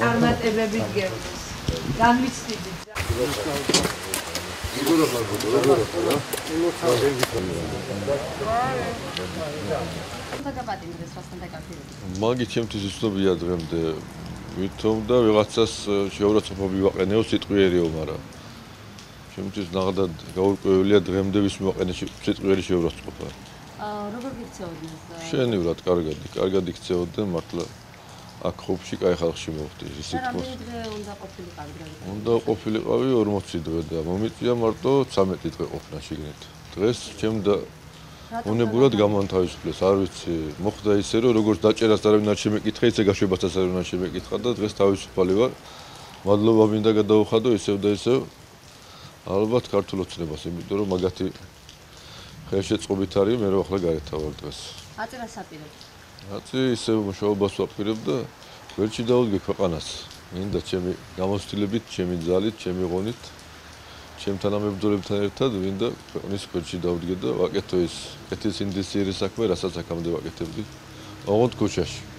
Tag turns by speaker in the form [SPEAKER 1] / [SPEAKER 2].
[SPEAKER 1] წარმატებებით გეუბნს. განვიცდებით.
[SPEAKER 2] მაგი ჩემთვის ისწრებია დღემდე ვითომ და ვიღაცას შეურაცხყოფები ვაყენეო სიტყვიერიო, მაგრამ ჩემთვის ნახდად გაურკვეველია დღემდე ვის მივაყენე სიტყვიერი შეურაცხყოფა.
[SPEAKER 3] როგორ გიქცეოდნენ?
[SPEAKER 2] შენივრად კარგად იქცეოდნენ, მართლა აქ ხუბში კაი ხალხში მოვხდი ის სიტყვა.
[SPEAKER 3] უნდა ყოფილიყავი.
[SPEAKER 2] უნდა ყოფილიყავი 40 დღე და მომიწია მარტო 13 დღე ყოფნა შიგნით. დღეს ჩემდა უნებურად გამანთავისუფლეს, არ ვიცი, მოხდა ისე რომ როგორც დაჭერას არავინ არ შემეკითხა, ისე გაშვებასაც არავინ არ შემეკითხა და დღეს თავისუფალი ვარ. მადლობა მინდა გადაუხადო ისევ და ისევ. ალბათ ქართულ ოცნებას, იმიტომ რომ მაგათი ხელშეწყობით არის, მე რა ახლა გარეთ ვარ დღეს.
[SPEAKER 3] აწირას აპირებ.
[SPEAKER 2] აწი ისევ მუშაობას ვაპირებ და ვერჩი დავუდგე ქვეყანას. მინდა ჩემი გამოცდილებით, ჩემი ძალით, ჩემი ღონით, ჩემთან ამებრძოლებთან ერთად მინდა ქვეყნის ვერჩი დავუდგე და ვაკეთო ის კეთის ინდისიერი საქმე, რასაც აქამდე ვაკეთებდი. ოღონდ ქუჩაში.